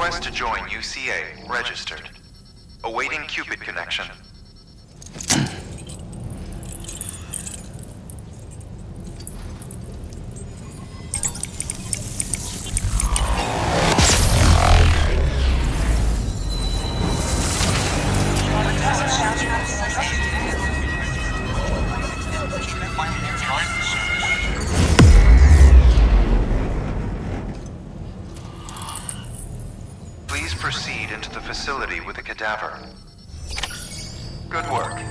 Request to join UCA. Registered. Awaiting Cupid connection. Please proceed into the facility with the cadaver. Good work.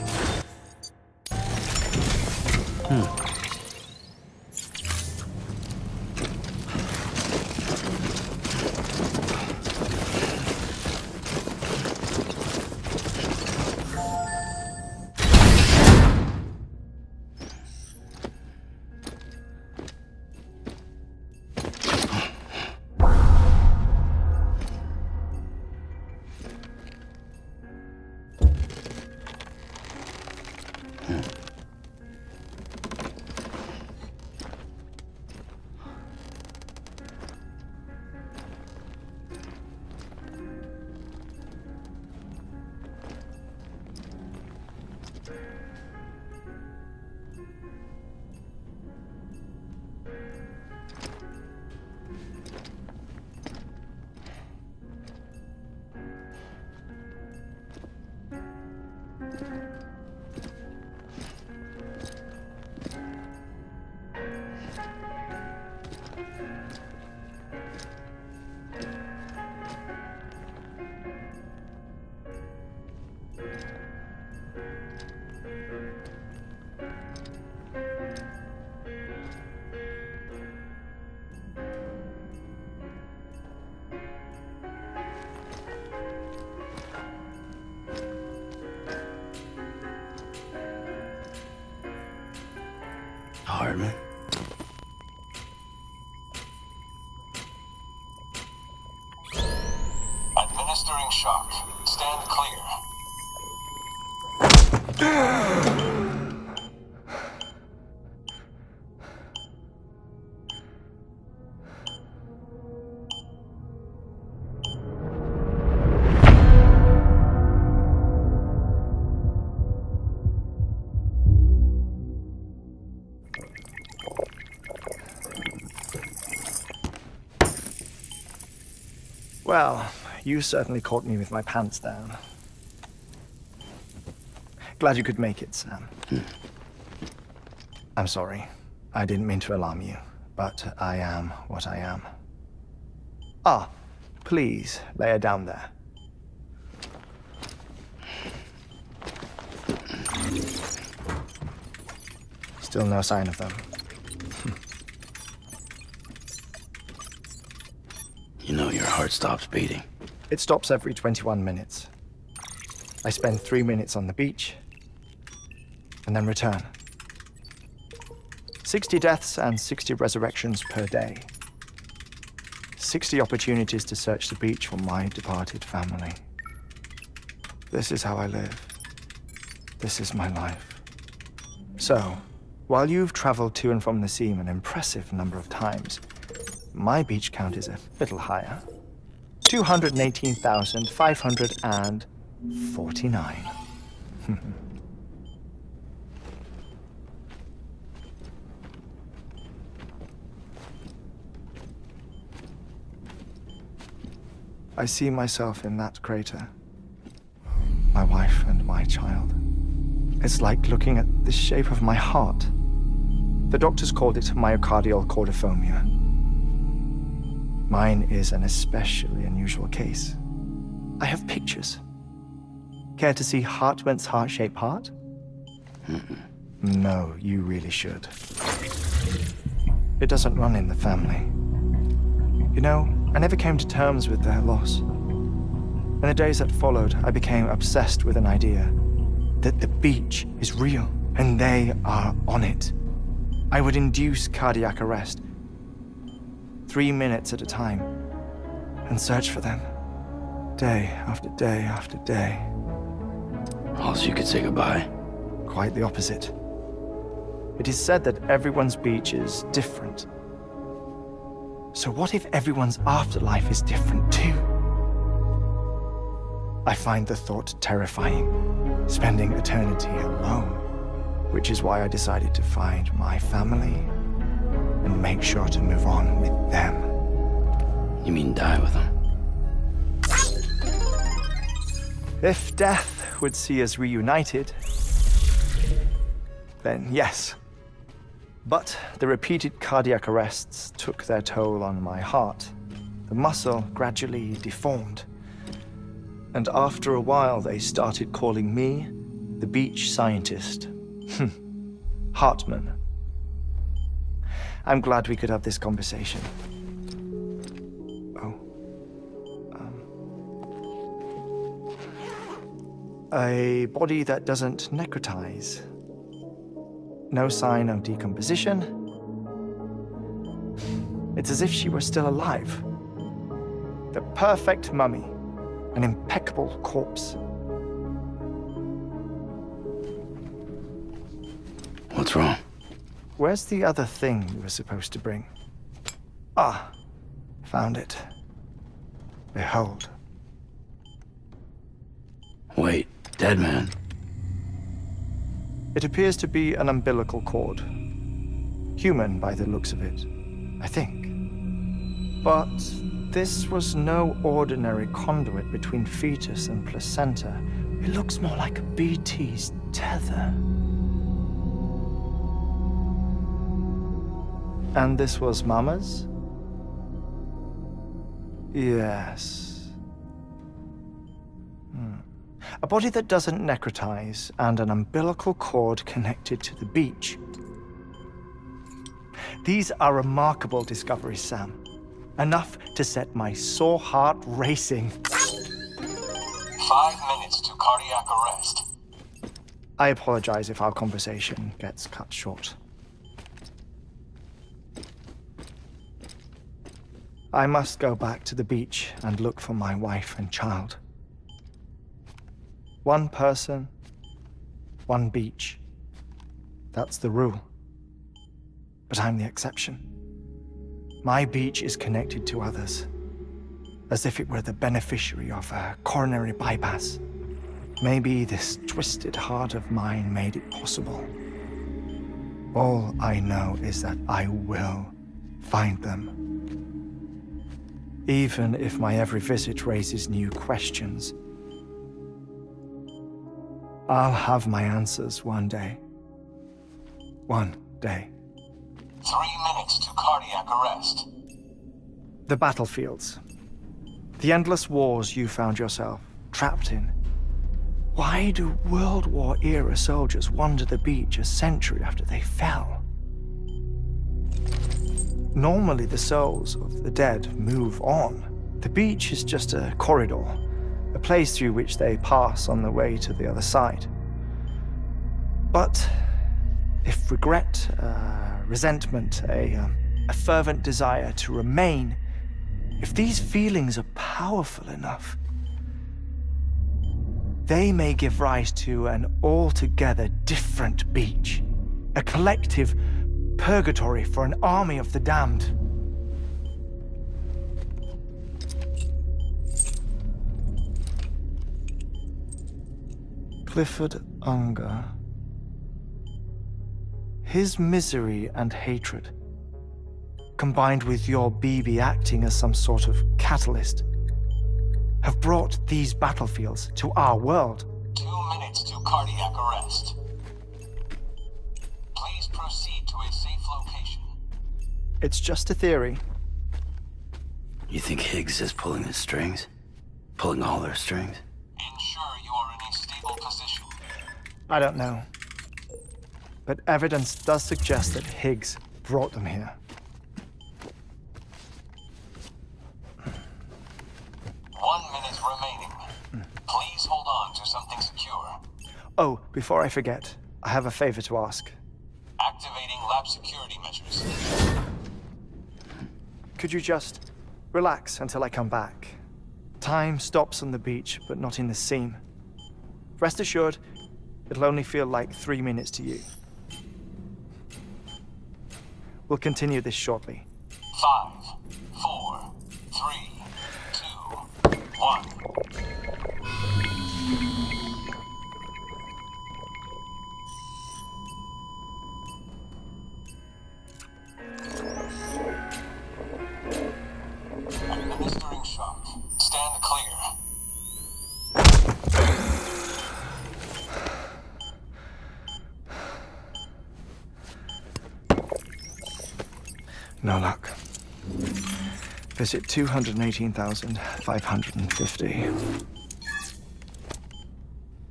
Hardman. Administering shock. Stand clear. Well, you certainly caught me with my pants down. Glad you could make it, Sam. I'm sorry. I didn't mean to alarm you, but I am what I am. Ah, please, lay her down there. Still no sign of them. You know your heart stops beating. It stops every 21 minutes. I spend 3 minutes on the beach, and then return. 60 deaths and 60 resurrections per day. 60 opportunities to search the beach for my departed family. This is how I live. This is my life. So, while you've traveled to and from the sea an impressive number of times, my beach count is a little higher. 218,549. I see myself in that crater. My wife and my child. It's like looking at the shape of my heart. The doctors called it myocardial cordiformia. Mine is an especially unusual case. I have pictures. Care to see Hartwent's heart-shaped heart? No, you really should. It doesn't run in the family. You know, I never came to terms with their loss. In the days that followed, I became obsessed with an idea that the beach is real and they are on it. I would induce cardiac arrest, 3 minutes at a time, and search for them, day after day after day. Also, you could say goodbye. Quite the opposite. It is said that everyone's beach is different. So what if everyone's afterlife is different too? I find the thought terrifying, spending eternity alone, which is why I decided to find my family and make sure to move on with them. You mean die with them? If death would see us reunited, then yes. But the repeated cardiac arrests took their toll on my heart. The muscle gradually deformed. And after a while, they started calling me the beach scientist. Hartman. I'm glad we could have this conversation. A body that doesn't necrotize. No sign of decomposition. It's as if she were still alive. The perfect mummy. An impeccable corpse. What's wrong? Where's the other thing you were supposed to bring? Ah, found it. Behold. Wait, dead man? It appears to be an umbilical cord. Human by the looks of it, I think. But this was no ordinary conduit between fetus and placenta. It looks more like a BT's tether. And this was Mama's? Yes. A body that doesn't necrotize and an umbilical cord connected to the beach. These are remarkable discoveries, Sam. Enough to set my sore heart racing. 5 minutes to cardiac arrest. I apologize if our conversation gets cut short. I must go back to the beach and look for my wife and child. One person, one beach. That's the rule. But I'm the exception. My beach is connected to others, as if it were the beneficiary of a coronary bypass. Maybe this twisted heart of mine made it possible. All I know is that I will find them. Even if my every visit raises new questions, I'll have my answers one day. One day. 3 minutes to cardiac arrest. The battlefields. The endless wars you found yourself trapped in. Why do World War era soldiers wander the beach a century after they fell? Normally the souls of the dead move on. The beach is just a corridor, a place through which they pass on the way to the other side. But if regret, resentment, a fervent desire to remain, if these feelings are powerful enough, they may give rise to an altogether different beach, a collective purgatory for an army of the damned. Clifford Unger. His misery and hatred, combined with your BB acting as some sort of catalyst, have brought these battlefields to our world. 2 minutes to cardiac arrest. Please proceed to a safe location. It's just a theory. You think Higgs is pulling his strings? Pulling all their strings? Ensure you are in a stable position. I don't know. But evidence does suggest that Higgs brought them here. 1 minute remaining. Please hold on to something secure. Oh, before I forget, I have a favor to ask. Activating lab security measures. Could you just relax until I come back? Time stops on the beach, but not in the scene. Rest assured, it'll only feel like 3 minutes to you. We'll continue this shortly. 5, 4, 3, 2, 1. No luck. Visit 218,550.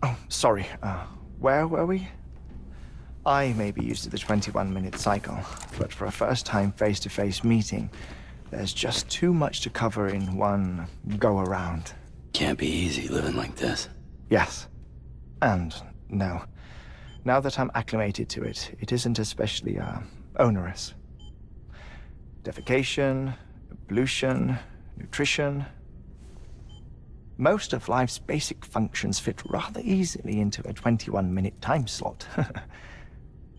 Oh, sorry. Where were we? I may be used to the 21-minute cycle, but for a first-time face-to-face meeting, there's just too much to cover in one go-around. Can't be easy living like this. Yes. And no. Now that I'm acclimated to it, it isn't especially, onerous. Defecation, ablution, nutrition. Most of life's basic functions fit rather easily into a 21-minute time slot.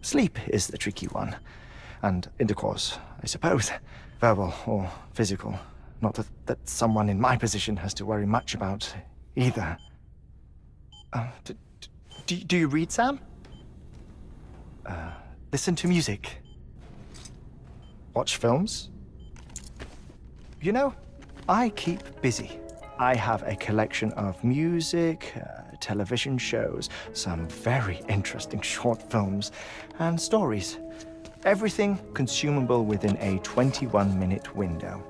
Sleep is the tricky one. And intercourse, I suppose. Verbal or physical. Not that someone in my position has to worry much about either. Do you read, Sam? Listen to music. Watch films? You know, I keep busy. I have a collection of music, television shows, some very interesting short films, and stories. Everything consumable within a 21-minute window.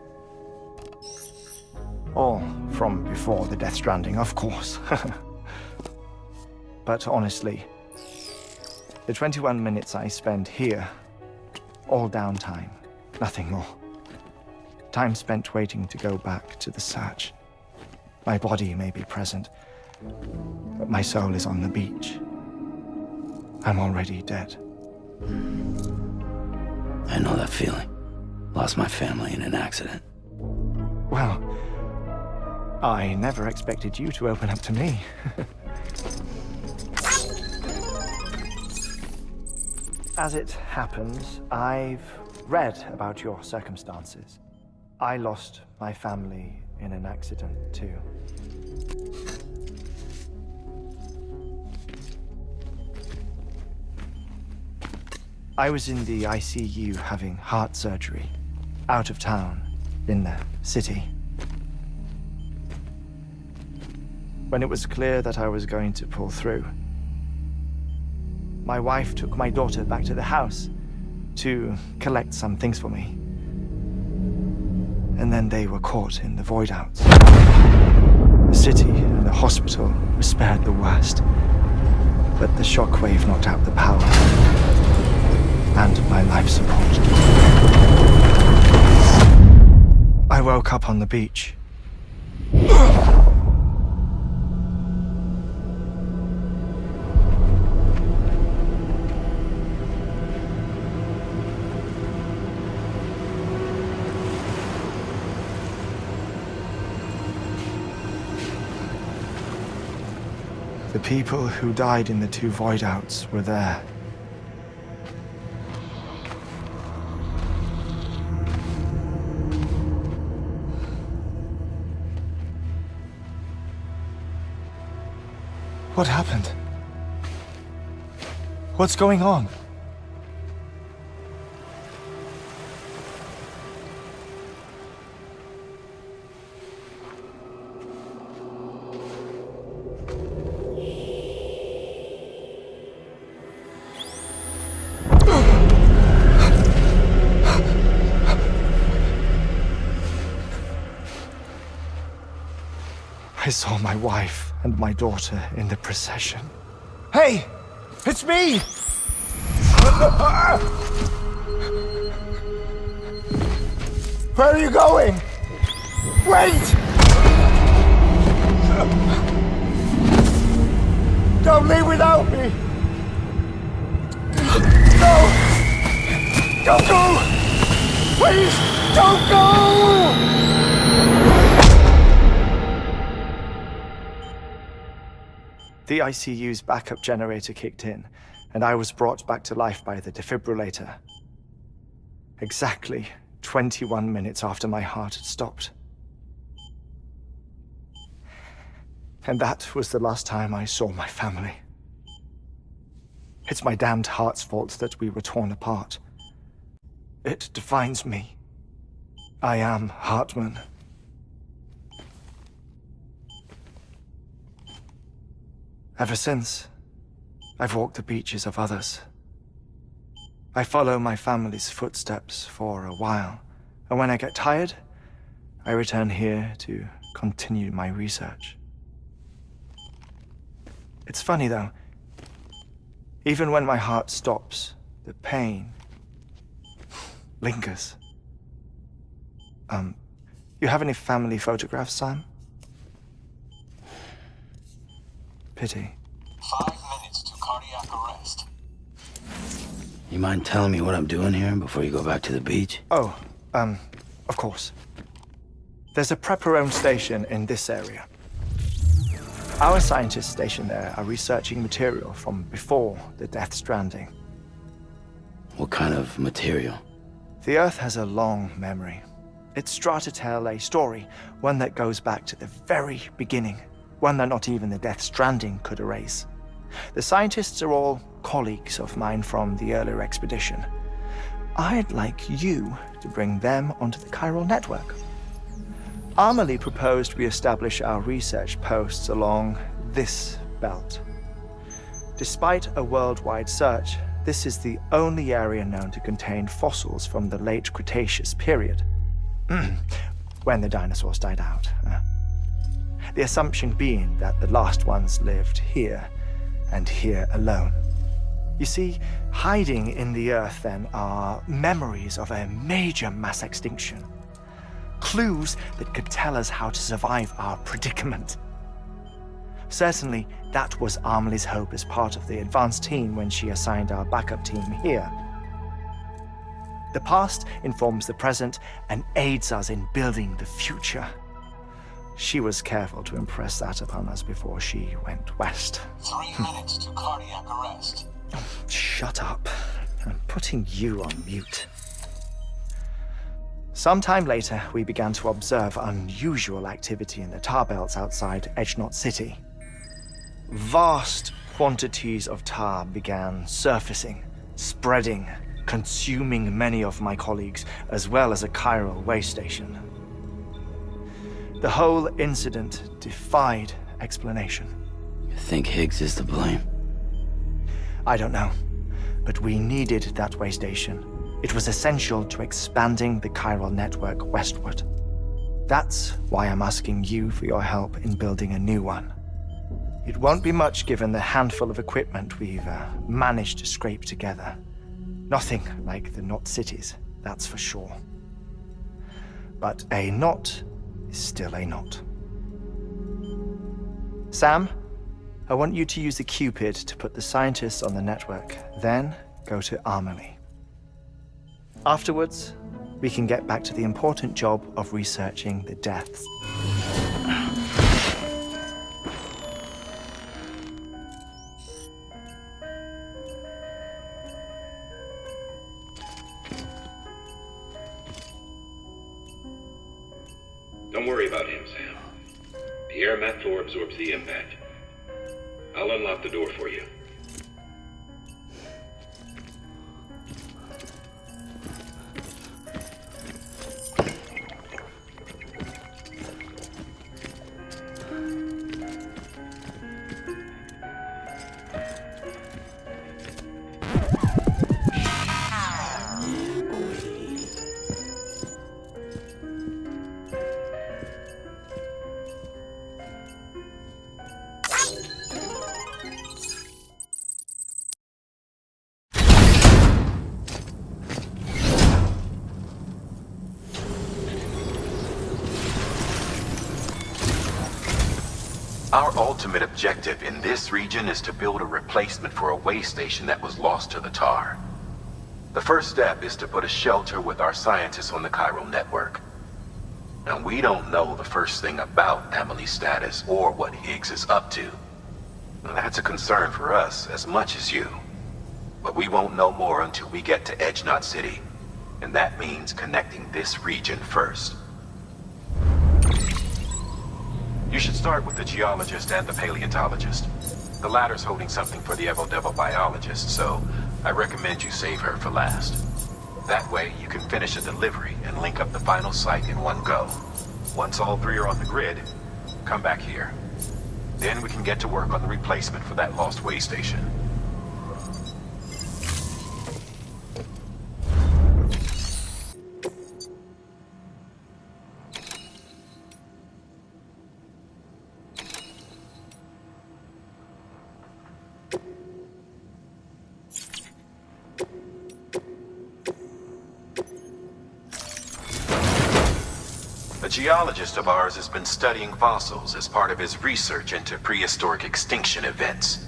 All from before the Stranding, of course. But honestly, the 21 minutes I spend here, all downtime, nothing more. Time spent waiting to go back to the search. My body may be present, but my soul is on the beach. I'm already dead. I know that feeling. Lost my family in an accident. Well, I never expected you to open up to me. As it happens, I've read about your circumstances. I lost my family in an accident, too. I was in the ICU having heart surgery, out of town, in the city. When it was clear that I was going to pull through, my wife took my daughter back to the house to collect some things for me. And then they were caught in the void outs. The city and the hospital were spared the worst, but the shockwave knocked out the power and my life support. I woke up on the beach. The people who died in the two void outs were there. What happened? What's going on? I saw my wife and my daughter in the procession. Hey! It's me! Where are you going? Wait! Don't leave without me! No! Don't go! Please, don't go! The ICU's backup generator kicked in, and I was brought back to life by the defibrillator. Exactly 21 minutes after my heart had stopped. And that was the last time I saw my family. It's my damned heart's fault that we were torn apart. It defines me. I am Hartman. Ever since, I've walked the beaches of others. I follow my family's footsteps for a while, and when I get tired, I return here to continue my research. It's funny though, even when my heart stops, the pain lingers. You have any family photographs, Sam? Pity. 5 minutes to cardiac arrest. You mind telling me what I'm doing here before you go back to the beach? Oh, of course. There's a prep-your-own station in this area. Our scientists stationed there are researching material from before the Death Stranding. What kind of material? The Earth has a long memory. It's trying to tell a story, one that goes back to the very beginning, one that not even the Death Stranding could erase. The scientists are all colleagues of mine from the earlier expedition. I'd like you to bring them onto the chiral network. Amelie proposed we establish our research posts along this belt. Despite a worldwide search, this is the only area known to contain fossils from the late Cretaceous period, when the dinosaurs died out. The assumption being that the last ones lived here, and here alone. You see, hiding in the Earth then are memories of a major mass extinction. Clues that could tell us how to survive our predicament. Certainly, that was Amelie's hope as part of the advanced team when she assigned our backup team here. The past informs the present and aids us in building the future. She was careful to impress that upon us before she went west. 3 minutes to cardiac arrest. Shut up. I'm putting you on mute. Sometime later, we began to observe unusual activity in the tar belts outside Edgenot City. Vast quantities of tar began surfacing, spreading, consuming many of my colleagues, as well as a chiral way station. The whole incident defied explanation. You think Higgs is to blame? I don't know, but we needed that way station. It was essential to expanding the chiral network westward. That's why I'm asking you for your help in building a new one. It won't be much given the handful of equipment we've managed to scrape together. Nothing like the knot cities, that's for sure. But a knot is still a knot. Sam, I want you to use the Cupid to put the scientists on the network, then go to Amelie. Afterwards, we can get back to the important job of researching the deaths. Don't worry about him, Sam. The air mat floor absorbs the impact. I'll unlock the door for you. Our ultimate objective in this region is to build a replacement for a way station that was lost to the tar. The first step is to put a shelter with our scientists on the chiral network. Now, we don't know the first thing about Amelie's status or what Higgs is up to. Now, that's a concern for us as much as you. But we won't know more until we get to Edgenot City. And that means connecting this region first. You should start with the geologist and the paleontologist. The latter's holding something for the Evo-Devo biologist, so I recommend you save her for last. That way, you can finish a delivery and link up the final site in one go. Once all three are on the grid, come back here. Then we can get to work on the replacement for that lost way station. A geologist of ours has been studying fossils as part of his research into prehistoric extinction events.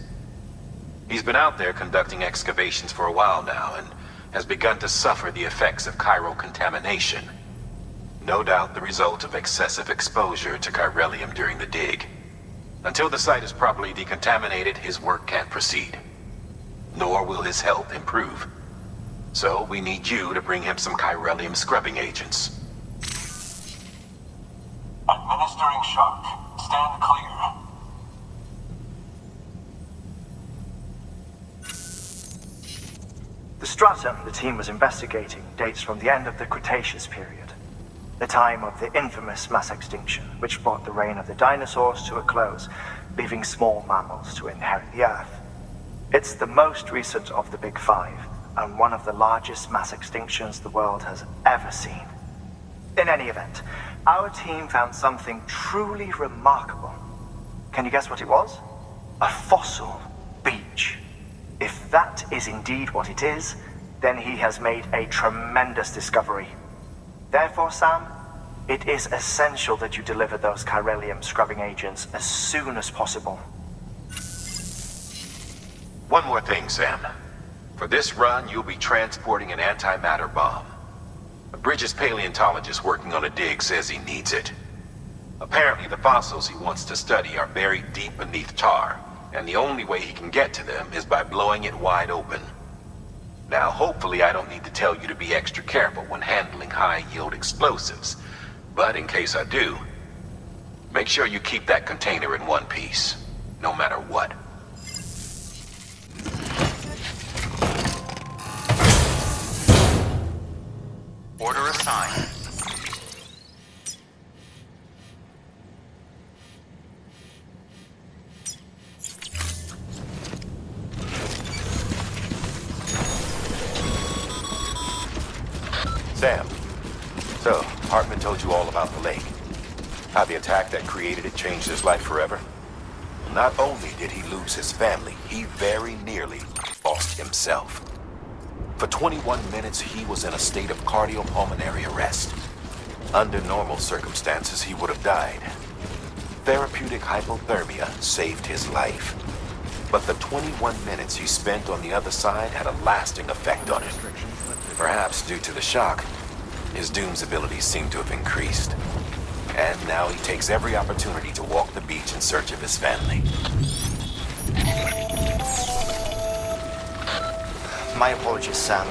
He's been out there conducting excavations for a while now and has begun to suffer the effects of chiral contamination. No doubt the result of excessive exposure to chiralium during the dig. Until the site is properly decontaminated, his work can't proceed. Nor will his health improve. So we need you to bring him some chiralium scrubbing agents. Administering shock. Stand clear. The stratum the team was investigating dates from the end of the Cretaceous period, the time of the infamous mass extinction, which brought the reign of the dinosaurs to a close, leaving small mammals to inherit the Earth. It's the most recent of the Big Five, and one of the largest mass extinctions the world has ever seen. In any event, our team found something truly remarkable. Can you guess what it was? A fossil beach. If that is indeed what it is, then he has made a tremendous discovery. Therefore, Sam, it is essential that you deliver those chiralium scrubbing agents as soon as possible. One more thing, Sam. For this run, you'll be transporting an antimatter bomb. Bridges' paleontologist working on a dig says he needs it. Apparently, the fossils he wants to study are buried deep beneath tar, and the only way he can get to them is by blowing it wide open. Now, hopefully I don't need to tell you to be extra careful when handling high-yield explosives, but in case I do, make sure you keep that container in one piece, no matter what. Order assigned. Sam, so Hartman told you all about the lake. How the attack that created it changed his life forever? Not only did he lose his family, he very nearly lost himself. For 21 minutes, he was in a state of cardiopulmonary arrest. Under normal circumstances, he would have died. Therapeutic hypothermia saved his life. But the 21 minutes he spent on the other side had a lasting effect on him. Perhaps due to the shock, his Doom's abilities seem to have increased. And now he takes every opportunity to walk the beach in search of his family. My apologies, Sam.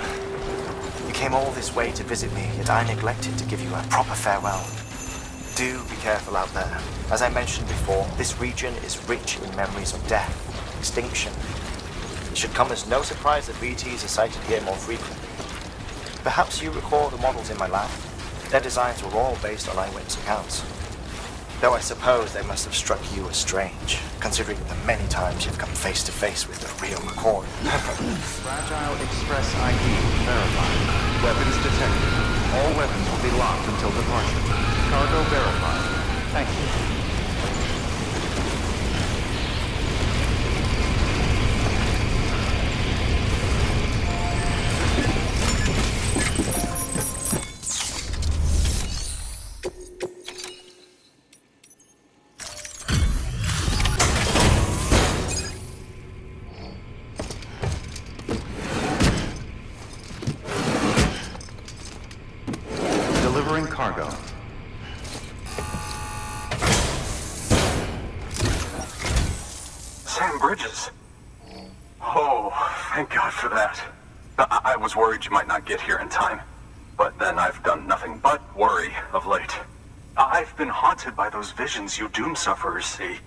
You came all this way to visit me, yet I neglected to give you a proper farewell. Do be careful out there. As I mentioned before, this region is rich in memories of death, extinction. It should come as no surprise that VTs are sighted here more frequently. Perhaps you recall the models in my lab? Their designs were all based on eyewitness accounts. Though I suppose they must have struck you as strange, considering the many times you've come face to face with the real McCoy. Fragile Express ID verified. Weapons detected. All weapons will be locked until departure. Cargo verified. Thank you. Cargo. Sam Bridges. Oh, thank God for that. I was worried you might not get here in time. But then I've done nothing but worry of late. I've been haunted by those visions you Doom sufferers see.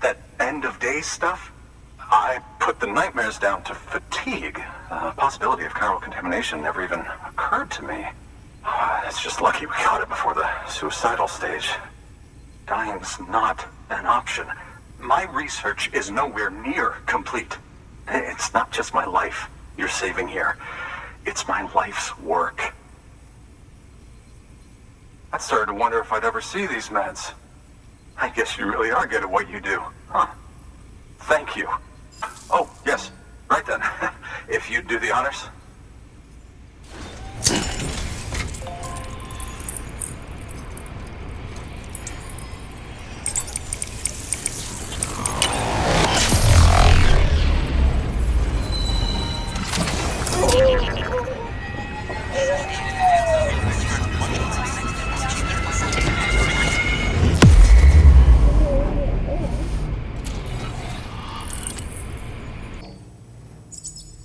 That end-of-days stuff. I put the nightmares down to fatigue. The possibility of chiral contamination never even occurred to me. It's just lucky we got it before the suicidal stage. Dying's not an option. My research is nowhere near complete. It's not just my life you're saving here. It's my life's work. I started to wonder if I'd ever see these meds. I guess you really are good at what you do, huh? Thank you. Oh, yes. Right then. If you'd do the honors.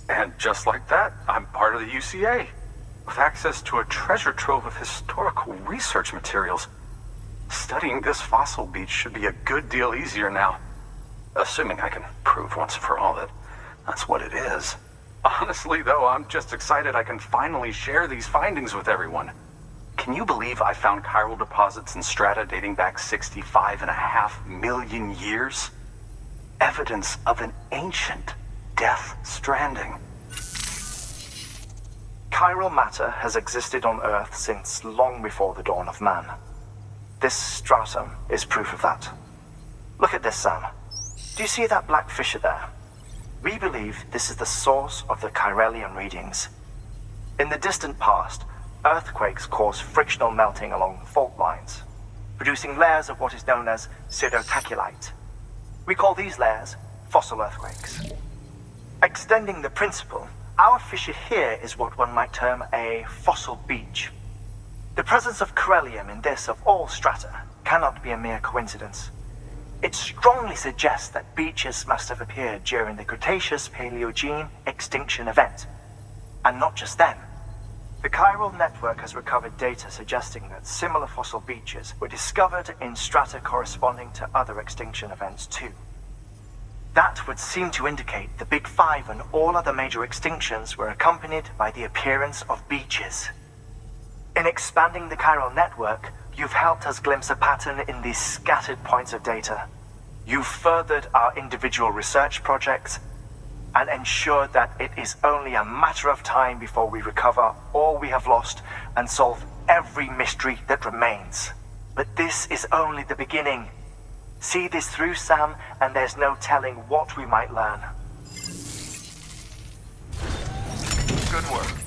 And just like that, I'm part of the UCA, with access to a treasure trove of historical research materials. Studying this fossil beach should be a good deal easier now. Assuming I can prove once and for all that that's what it is. Honestly, though, I'm just excited I can finally share these findings with everyone. Can you believe I found chiral deposits in strata dating back 65.5 million years? Evidence of an ancient death stranding. Chiral matter has existed on Earth since long before the dawn of man. This stratum is proof of that. Look at this, Sam. Do you see that black fissure there? We believe this is the source of the Chiralian readings. In the distant past, earthquakes caused frictional melting along fault lines, producing layers of what is known as pseudotachylite. We call these layers fossil earthquakes. Extending the principle, our fissure here is what one might term a fossil beach. The presence of corallium in this of all strata cannot be a mere coincidence. It strongly suggests that beaches must have appeared during the Cretaceous-Paleogene extinction event. And not just then. The chiral network has recovered data suggesting that similar fossil beaches were discovered in strata corresponding to other extinction events too. That would seem to indicate the Big Five and all other major extinctions were accompanied by the appearance of beaches. In expanding the chiral network, you've helped us glimpse a pattern in these scattered points of data. You've furthered our individual research projects and ensured that it is only a matter of time before we recover all we have lost and solve every mystery that remains. But this is only the beginning. See this through, Sam, and there's no telling what we might learn. Good work.